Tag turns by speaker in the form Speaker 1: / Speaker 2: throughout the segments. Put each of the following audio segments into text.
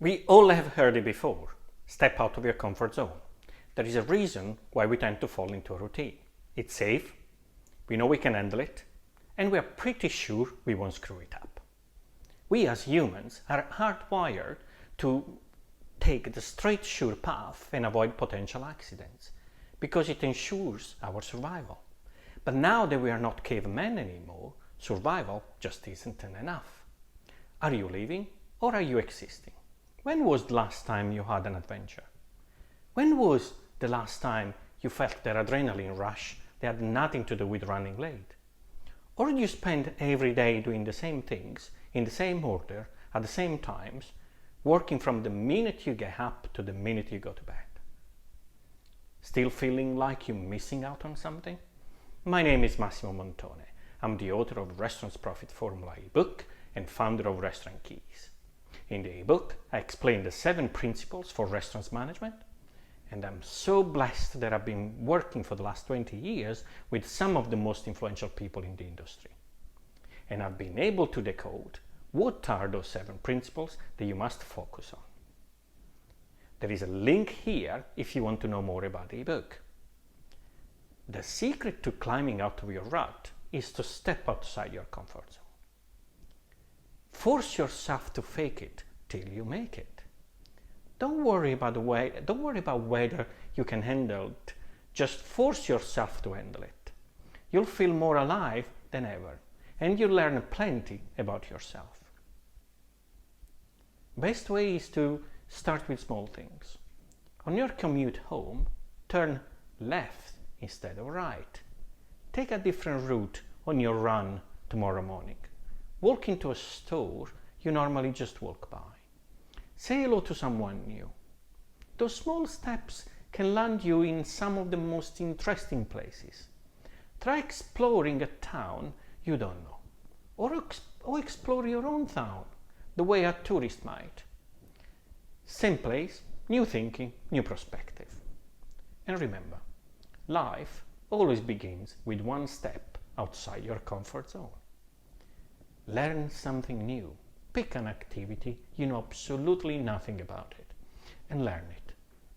Speaker 1: We all have heard it before. Step out of your comfort zone. There is a reason why we tend to fall into a routine. It's safe, we know we can handle it, and we are pretty sure we won't screw it up. We as humans are hardwired to take the straight, sure path and avoid potential accidents, because it ensures our survival. But now that we are not cavemen anymore, survival just isn't enough. Are you living or are you existing? When was the last time you had an adventure? When was the last time you felt that adrenaline rush that had nothing to do with running late? Or do you spend every day doing the same things in the same order at the same times, working from the minute you get up to the minute you go to bed? Still feeling like you're missing out on something? My name is Massimo Montone. I'm the author of Restaurant's Profit Formula ebook and founder of Restaurant Keys. In the ebook, I explain the 7 principles for restaurants management, and I'm so blessed that I've been working for the last 20 years with some of the most influential people in the industry. And I've been able to decode what are those 7 principles that you must focus on. There is a link here if you want to know more about the ebook. The secret to climbing out of your rut is to step outside your comfort zone. Force yourself to fake it till you make it. Don't worry about whether you can handle it. Just force yourself to handle it. You'll feel more alive than ever, and you'll learn plenty about yourself. Best way is to start with small things. On your commute home, turn left instead of right. Take a different route on your run tomorrow morning. Walk into a store you normally just walk by. Say hello to someone new. Those small steps can land you in some of the most interesting places. Try exploring a town you don't know, or explore your own town the way a tourist might. Same place, new thinking, new perspective. And remember, life always begins with one step outside your comfort zone. Learn something new. Pick an activity you know absolutely nothing about it and learn it.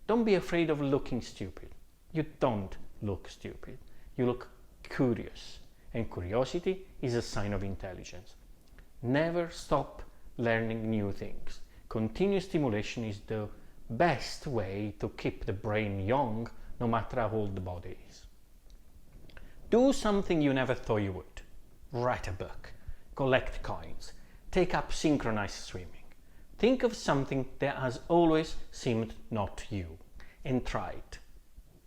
Speaker 1: Don't be afraid of looking stupid. You don't look stupid. You look curious, and curiosity is a sign of intelligence. Never stop learning new things. Continuous stimulation is the best way to keep the brain young, no matter how old the body is. Do something you never thought you would. Write a book. Collect coins. Take up synchronized swimming. Think of something that has always seemed not you and try it.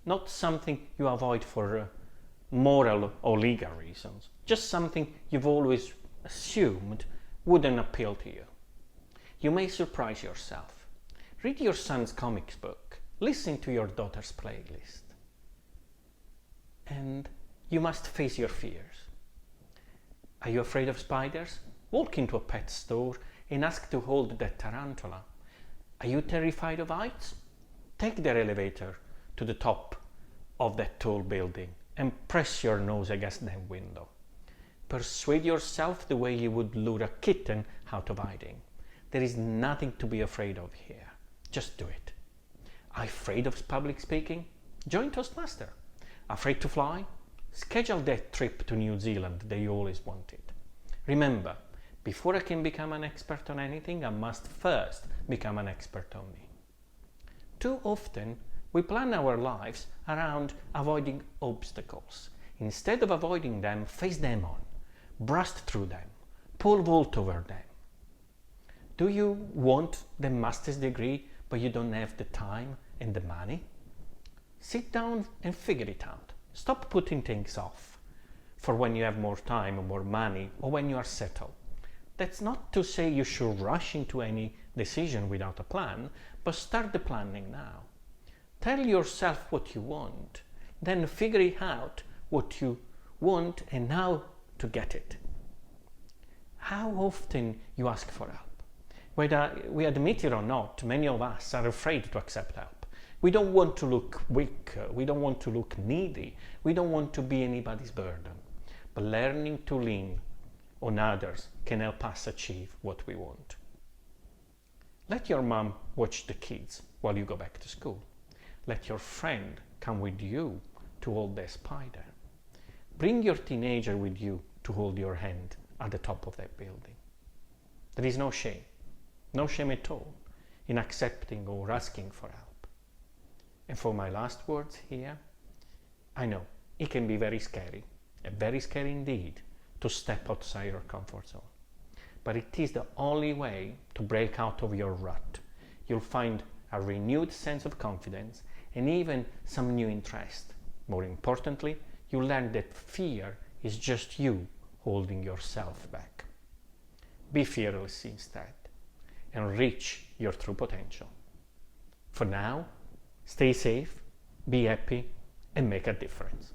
Speaker 1: Not something you avoid for moral or legal reasons. Just something you've always assumed wouldn't appeal to you. You may surprise yourself. Read your son's comics book. Listen to your daughter's playlist. And you must face your fears. Are you afraid of spiders? Walk into a pet store and ask to hold that tarantula. Are you terrified of heights? Take the elevator to the top of that tall building and press your nose against that window. Persuade yourself the way you would lure a kitten out of hiding. There is nothing to be afraid of here. Just do it. Are you afraid of public speaking? Join Toastmaster. Afraid to fly? Schedule that trip to New Zealand that you always wanted. Remember, before I can become an expert on anything, I must first become an expert on me. Too often, we plan our lives around avoiding obstacles. Instead of avoiding them, face them on. Burst through them. Pole vault over them. Do you want the master's degree, but you don't have the time and the money? Sit down and figure it out. Stop putting things off for when you have more time or more money or when you are settled. That's not to say you should rush into any decision without a plan, but start the planning now. Tell yourself what you want, then figure out what you want and how to get it. How often you ask for help? Whether we admit it or not, many of us are afraid to accept help. We don't want to look weak, we don't want to look needy, we don't want to be anybody's burden. But learning to lean on others can help us achieve what we want. Let your mom watch the kids while you go back to school. Let your friend come with you to hold the spider. Bring your teenager with you to hold your hand at the top of that building. There is no shame at all in accepting or asking for help. And for my last words here, I know it can be very scary indeed, to step outside your comfort zone. But it is the only way to break out of your rut. You'll find a renewed sense of confidence and even some new interest. More importantly, you learn that fear is just you holding yourself back. Be fearless instead and reach your true potential. For now, stay safe, be happy, and make a difference.